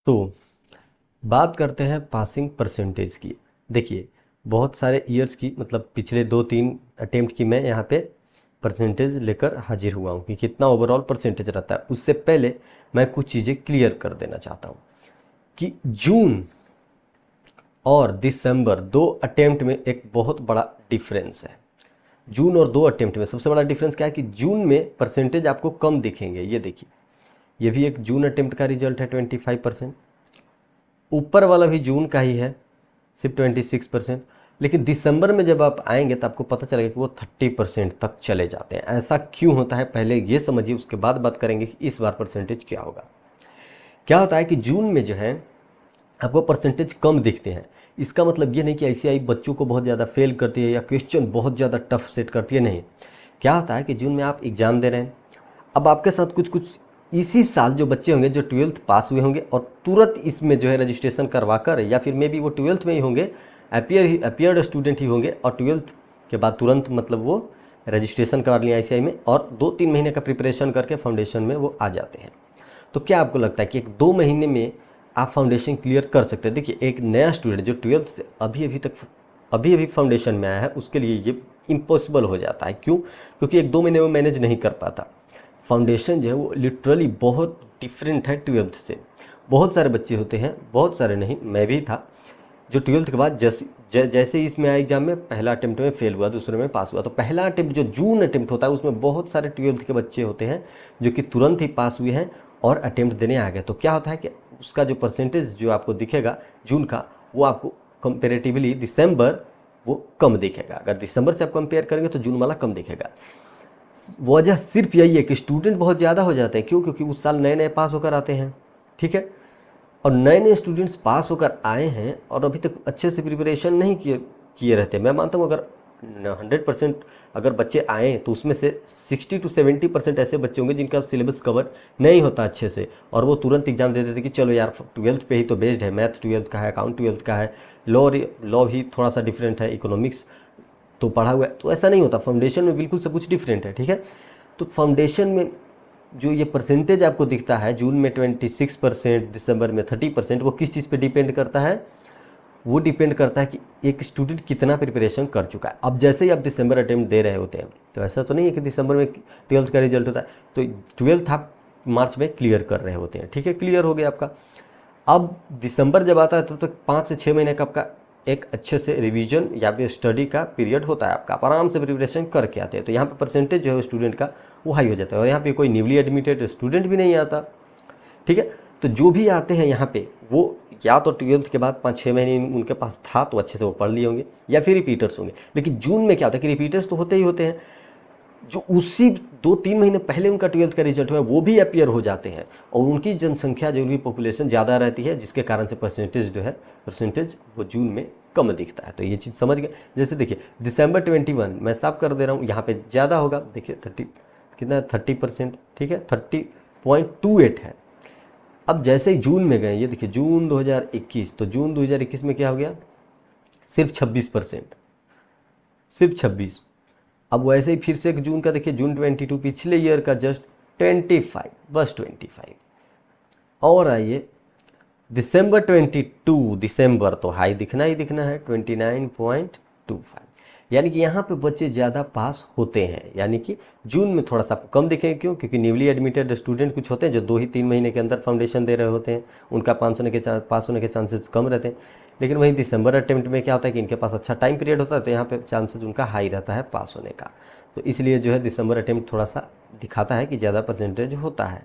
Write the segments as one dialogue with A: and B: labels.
A: तो बात करते हैं पासिंग परसेंटेज की। देखिए, बहुत सारे ईयर्स की मतलब पिछले 2-3 अटेम्प्ट की मैं यहाँ पे परसेंटेज लेकर हाजिर हुआ हूँ कि कितना ओवरऑल परसेंटेज रहता है। उससे पहले मैं कुछ चीज़ें क्लियर कर देना चाहता हूँ कि जून और दिसंबर 2 अटेम्प्ट में एक बहुत बड़ा डिफरेंस है। जून और 2 अटेम्प्ट में सबसे बड़ा डिफरेंस क्या है कि जून में परसेंटेज आपको कम दिखेंगे। ये देखिए, ये भी एक जून अटेम्प्ट का रिजल्ट है 25%। ऊपर वाला भी जून का ही है, सिर्फ 26%। लेकिन दिसंबर में जब आप आएंगे तो आपको पता चलेगा कि वो 30% तक चले जाते हैं। ऐसा क्यों होता है पहले ये समझिए, उसके बाद बात करेंगे कि इस बार परसेंटेज क्या होगा। क्या होता है कि जून में जो है आपको परसेंटेज कम दिखते हैं। इसका मतलब ये नहीं कि आईसीआई बच्चों को बहुत ज़्यादा फेल करती है या क्वेश्चन बहुत ज़्यादा टफ सेट करती है, नहीं। क्या होता है कि जून में आप एग्ज़ाम दे रहे हैं, अब आपके साथ कुछ कुछ इसी साल जो बच्चे होंगे जो 12th पास हुए होंगे और तुरंत इसमें जो है रजिस्ट्रेशन करवा कर, या फिर मे बी वो 12th में ही होंगे, अपियर्ड स्टूडेंट ही होंगे और 12th के बाद तुरंत मतलब वो रजिस्ट्रेशन करा लिया आईसीआई में और 2-3 महीने का प्रिपरेशन करके फाउंडेशन में वो आ जाते हैं। तो क्या आपको लगता है कि 1-2 महीने में आप फाउंडेशन क्लियर कर सकते हैं? देखिए, एक नया स्टूडेंट जो 12th से अभी फाउंडेशन में आया है, उसके लिए ये इम्पॉसिबल हो जाता है। क्यों? क्योंकि 1-2 महीने में मैनेज नहीं कर पाता। फाउंडेशन जो है वो लिटरली बहुत डिफरेंट है 12th से। बहुत सारे बच्चे होते हैं, बहुत सारे नहीं, मैं भी था, जो 12th के बाद जैसे ही इसमें आया एग्जाम में, पहला अटेम्प्ट में फेल हुआ, दूसरे में पास हुआ। तो पहला अटेम्प्ट जो जून अटेम्प्ट होता है उसमें बहुत सारे 12th के बच्चे होते हैं जो कि तुरंत ही पास हुए हैं और अटेम्प्ट देने आ गए। तो क्या होता है कि उसका जो परसेंटेज जो आपको दिखेगा जून का, वो आपको कंपेरेटिवली दिसंबर वो कम दिखेगा। अगर दिसंबर से आप कंपेयर करेंगे तो जून वाला कम दिखेगा। वजह सिर्फ यही है कि स्टूडेंट बहुत ज़्यादा हो जाते हैं। क्यों? क्योंकि उस साल नए नए पास होकर आते हैं, ठीक है। और नए नए स्टूडेंट्स पास होकर आए हैं और अभी तक अच्छे से प्रिपरेशन नहीं किए किए रहते। मैं मानता हूँ अगर 100% अगर बच्चे आए तो उसमें से 60-70% ऐसे बच्चे होंगे जिनका सिलेबस कवर नहीं होता अच्छे से, और वो तुरंत एग्जाम दे देते कि चलो यार 12th पे ही तो बेस्ड है, मैथ 12th का है, अकाउंट 12th का है, लॉ भी थोड़ा सा डिफरेंट है, इकोनॉमिक्स तो पढ़ा हुआ है। तो ऐसा नहीं होता, फाउंडेशन में बिल्कुल सब कुछ डिफरेंट है, ठीक है। तो फाउंडेशन में जो ये परसेंटेज आपको दिखता है जून में 26%, दिसंबर में 30%, वो किस चीज़ पे डिपेंड करता है? वो डिपेंड करता है कि एक स्टूडेंट कितना प्रिपरेशन कर चुका है। अब जैसे ही आप दिसंबर अटेम्प्ट दे रहे होते हैं तो ऐसा तो नहीं है कि दिसंबर में 12th का रिजल्ट होता है तो 12th आप मार्च में क्लियर कर रहे होते हैं, ठीक है, क्लियर हो गया आपका। अब दिसंबर जब आता है तब तक 5 से 6 महीने का आपका एक अच्छे से रिवीजन या फिर स्टडी का पीरियड होता है आपका, आप आराम से प्रिपरेशन करके आते हैं। तो यहाँ पे परसेंटेज जो है स्टूडेंट का वो हाई हो जाता है और यहाँ पे कोई न्यूली एडमिटेड स्टूडेंट भी नहीं आता, ठीक है। तो जो भी आते हैं यहाँ पे वो या तो 12th के बाद 5-6 महीने उनके पास था तो अच्छे से वो पढ़ लिए होंगे, या फिर रिपीटर्स होंगे। लेकिन जून में क्या होता है कि रिपीटर्स तो होते ही होते हैं, जो उसी 2-3 महीने पहले उनका 12th का रिजल्ट हुआ है वो भी अपीयर हो जाते हैं और उनकी जनसंख्या जो उनकी पॉपुलेशन ज़्यादा रहती है, जिसके कारण से परसेंटेज वो जून में कम दिखता है। तो ये चीज़ समझ गए। जैसे देखिए दिसंबर 21 मैं साफ कर दे रहा हूँ, यहाँ पे ज़्यादा होगा, देखिए 30 कितना 30%, ठीक है, 30.28 है। अब जैसे ही जून में गए, ये देखिए जून 2021, तो जून 2021 में क्या हो गया? सिर्फ 26%, सिर्फ 26। अब वैसे ही फिर से एक जून का देखिए, जून 22 पिछले ईयर का जस्ट 25, बस 25। और आइए दिसंबर 22, दिसंबर तो हाई दिखना ही दिखना है 29.25। यानी कि यहाँ पे बच्चे ज़्यादा पास होते हैं, यानी कि जून में थोड़ा सा कम दिखेंगे। क्यों? क्योंकि न्यूली एडमिटेड स्टूडेंट कुछ होते हैं जो 2 ही 3 महीने के अंदर फाउंडेशन दे रहे होते हैं, उनका पास होने के चांसेस कम रहते हैं। लेकिन वहीं दिसंबर अटेम्प्ट में क्या होता है कि इनके पास अच्छा टाइम पीरियड होता है तो यहाँ पे चांसेस उनका हाई रहता है पास होने का। तो इसलिए जो है दिसंबर अटेम्प्ट थोड़ा सा दिखाता है कि ज़्यादा परसेंटेज होता है।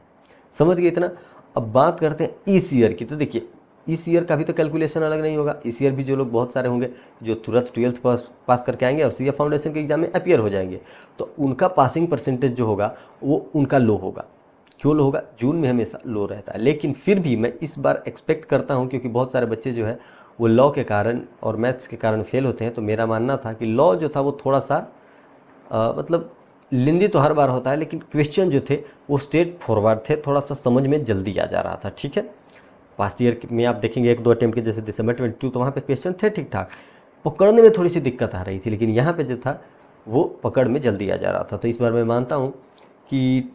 A: समझ गए इतना? अब बात करते हैं इस ईयर की। तो देखिए इस ईयर का भी तो कैलकुलेशन अलग नहीं होगा। इस ईयर भी जो लोग बहुत सारे होंगे जो तुरंत 12th पास करके आएंगे और सीए फाउंडेशन के एग्जाम में अपीयर हो जाएंगे, तो उनका पासिंग परसेंटेज जो होगा वो उनका लो होगा। क्यों लो होगा? जून में हमेशा लो रहता है। लेकिन फिर भी मैं इस बार एक्सपेक्ट करता हूँ, क्योंकि बहुत सारे बच्चे जो है वो लॉ के कारण और मैथ्स के कारण फेल होते हैं, तो मेरा मानना था कि लॉ जो था वो थोड़ा सा मतलब लेंदी तो हर बार होता है, लेकिन क्वेश्चन जो थे वो स्ट्रेट फॉरवर्ड थे, थोड़ा सा समझ में जल्दी आ जा रहा था, ठीक है। पास्ट ईयर में आप देखेंगे 1-2 अटेम्प्ट के, जैसे दिसंबर 22, तो वहाँ पे क्वेश्चन थे ठीक ठाक, पकड़ने में थोड़ी सी दिक्कत आ रही थी, लेकिन यहाँ पे जो था वो पकड़ में जल्दी आ जा रहा था। तो इस बार मैं मानता हूँ कि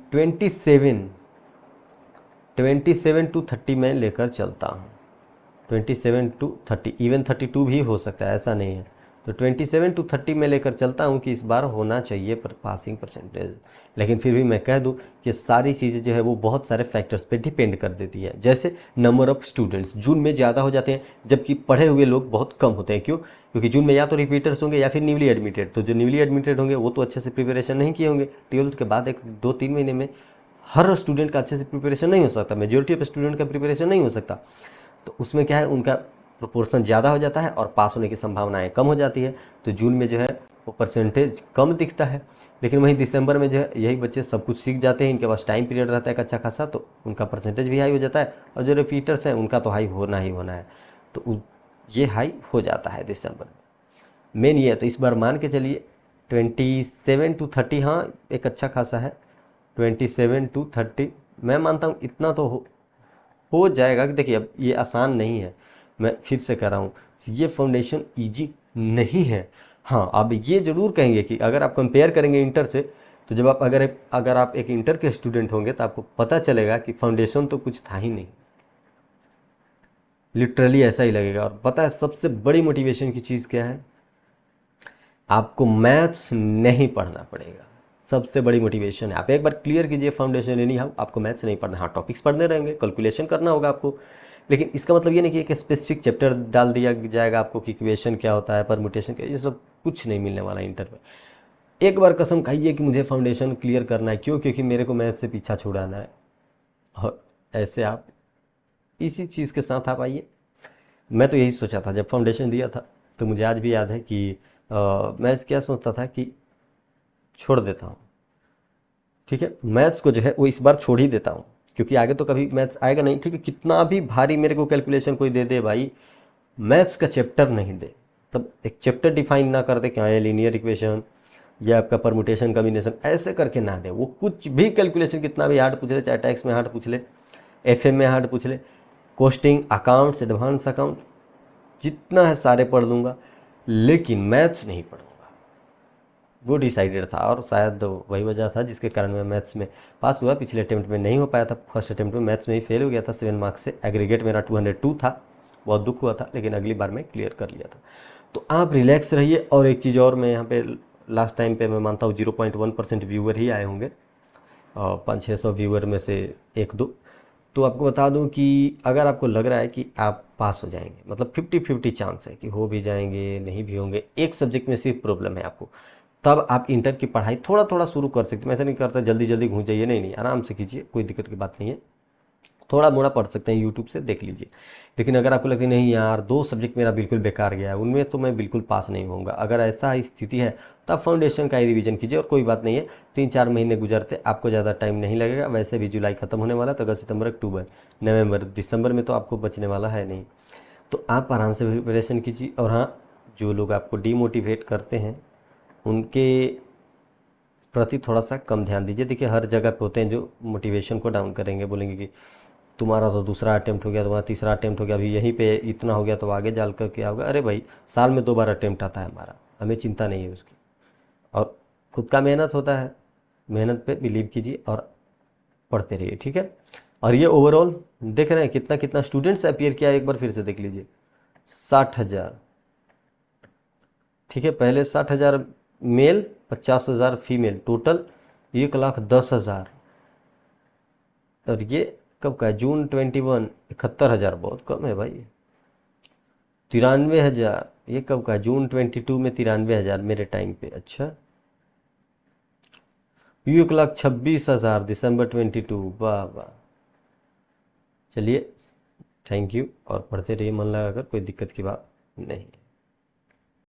A: 27 to 30 में लेकर चलता हूँ, 27 to 30, इवन 32 भी हो सकता है, ऐसा नहीं है। तो 27 to 30 में लेकर चलता हूँ कि इस बार होना चाहिए पासिंग परसेंटेज। लेकिन फिर भी मैं कह दूँ कि सारी चीज़ें जो है वो बहुत सारे फैक्टर्स पे डिपेंड कर देती है। जैसे नंबर ऑफ़ स्टूडेंट्स जून में ज़्यादा हो जाते हैं, जबकि पढ़े हुए लोग बहुत कम होते हैं। क्यों? क्योंकि जून में या तो रिपीटर्स होंगे या फिर न्यूली एडमिटेड। तो जो न्यूली एडमिटेड होंगे वो तो अच्छे से प्रिपरेशन नहीं किए होंगे, 12th के बाद 1-2-3 महीने में हर स्टूडेंट का अच्छे से प्रिपरेशन नहीं हो सकता, मेजोरिटी ऑफ स्टूडेंट का प्रिपरेशन नहीं हो सकता। तो उसमें क्या है, उनका प्रोपोर्शन ज़्यादा हो जाता है और पास होने की संभावनाएं कम हो जाती है। तो जून में जो है वो परसेंटेज कम दिखता है। लेकिन वहीं दिसंबर में जो है यही बच्चे सब कुछ सीख जाते हैं, इनके पास टाइम पीरियड रहता है अच्छा खासा, तो उनका परसेंटेज भी हाई हो जाता है। और जो रिपीटर्स हैं उनका तो हाई होना ही होना है, तो ये हाई हो जाता है दिसंबर में। मेन ये है, तो इस बार मान के चलिए 27 to 30, हाँ एक अच्छा खासा है। 27 to 30 मैं मानता हूँ इतना तो हो जाएगा। कि देखिए अब ये आसान नहीं है, मैं फिर से कह रहा हूँ ये फाउंडेशन इजी नहीं है। हाँ, आप ये ज़रूर कहेंगे कि अगर आप कंपेयर करेंगे इंटर से, तो जब आप अगर आप एक इंटर के स्टूडेंट होंगे तो आपको पता चलेगा कि फाउंडेशन तो कुछ था ही नहीं, लिटरली ऐसा ही लगेगा। और पता है सबसे बड़ी मोटिवेशन की चीज़ क्या है? आपको मैथ्स नहीं पढ़ना पड़ेगा, सबसे बड़ी मोटिवेशन है। आप एक बार क्लियर कीजिए फाउंडेशन, एनी हाउ आपको मैथ्स नहीं पढ़ना। हाँ, टॉपिक्स पढ़ने रहेंगे, कैलकुलेशन करना होगा आपको, लेकिन इसका मतलब ये नहीं कि एक स्पेसिफिक चैप्टर डाल दिया जाएगा आपको कि इक्वेशन क्या होता है, परमुटेशन क्या, ये सब कुछ नहीं मिलने वाला इंटर में। एक बार कसम खाइए कि मुझे फाउंडेशन क्लियर करना है। क्यों? क्योंकि मेरे को मैथ से पीछा छुड़ाना है। और ऐसे आप इसी चीज़ के साथ आप आइए। मैं तो यही सोचा था जब फाउंडेशन दिया था, तो मुझे आज भी याद है कि मैं क्या सोचता था कि छोड़ देता हूँ, ठीक है, मैथ्स को जो है वो इस बार छोड़ ही देता हूँ, क्योंकि आगे तो कभी मैथ्स आएगा नहीं। ठीक है, कितना भी भारी मेरे को कैलकुलेशन कोई दे दे भाई, मैथ्स का चैप्टर नहीं दे, तब एक चैप्टर डिफाइन ना कर दे क्या है लीनियर इक्वेशन या आपका परमुटेशन कम्बिनेशन, ऐसे करके ना दे। वो कुछ भी कैलकुलेशन कितना भी हार्ड पूछ ले, चाहे टैक्स में हार्ड पूछ ले, एफएम में हार्ड पूछ ले, कोस्टिंग, अकाउंट्स, एडवांस अकाउंट, जितना है सारे पढ़ लूँगा, लेकिन मैथ्स नहीं पढ़ूँगा। वो डिसाइडेड था, और शायद वही वजह था जिसके कारण मैं मैथ्स में पास हुआ। पिछले अटेम्प्ट में नहीं हो पाया था, फर्स्ट अटेम्प्ट में मैथ्स में ही फेल हो गया था 7 मार्क्स से। एग्रीगेट मेरा 202 था, बहुत दुख हुआ था, लेकिन अगली बार मैं क्लियर कर लिया था। तो आप रिलैक्स रहिए। और एक चीज़ और, मैं यहाँ पे लास्ट टाइम पे मैं मानता हूँ 0.1% व्यूअर ही आए होंगे, और 500-600 व्यूअर में से 1-2। तो आपको बता दूं कि अगर आपको लग रहा है कि आप पास हो जाएंगे, मतलब 50-50 चांस है कि हो भी जाएंगे नहीं भी होंगे, एक सब्जेक्ट में सिर्फ प्रॉब्लम है आपको, तब आप इंटर की पढ़ाई थोड़ा थोड़ा शुरू कर सकते हैं। मैं ऐसा नहीं करता जल्दी जल्दी घुस जाइए, नहीं, आराम से कीजिए, कोई दिक्कत की बात नहीं है। थोड़ा मोड़ा पढ़ सकते हैं, यूट्यूब से देख लीजिए। लेकिन अगर आपको लगता है नहीं यार 2 सब्जेक्ट मेरा बिल्कुल बेकार गया है, उनमें तो मैं बिल्कुल पास नहीं होऊंगा, अगर ऐसा स्थिति है तो आप फाउंडेशन का ही रिवीजन कीजिए। और कोई बात नहीं है, 3-4 महीने गुजरते आपको ज़्यादा टाइम नहीं लगेगा। वैसे भी जुलाई खत्म होने वाला है, तो अगस्त, सितंबर, अक्टूबर, नवंबर, दिसंबर में तो आपको बचने वाला है नहीं। तो आप आराम से प्रिपरेशन कीजिए। और हाँ, जो लोग आपको डीमोटिवेट करते हैं उनके प्रति थोड़ा सा कम ध्यान दीजिए। देखिए हर जगह पे होते हैं जो मोटिवेशन को डाउन करेंगे, बोलेंगे कि तुम्हारा तो दूसरा अटेम्प्ट हो गया, तुम्हारा तीसरा अटेम्प्ट हो गया, अभी यहीं पे इतना हो गया तो आगे जाल कर क्या होगा। अरे भाई, साल में 2 बार अटेम्प्ट आता है हमारा, हमें चिंता नहीं है उसकी। और खुद का मेहनत होता है, मेहनत पे बिलीव कीजिए और पढ़ते रहिए, ठीक है। और ये ओवरऑल देख रहे हैं कितना कितना स्टूडेंट्स अपीयर किया, एक बार फिर से देख लीजिए, 60,000, ठीक है। पहले 60,000 मेल, 50,000 फीमेल, टोटल 1,10,000। और ये कब का है? जून 21, 71,000, बहुत कम है भाई। 93,000, ये कब का है? जून 22 में 93,000 मेरे टाइम पे। अच्छा, 1,26,000 दिसंबर 22, वाह वाह। चलिए, थैंक यू, और पढ़ते रहिए मन लगा कर, कोई दिक्कत की बात नहीं है।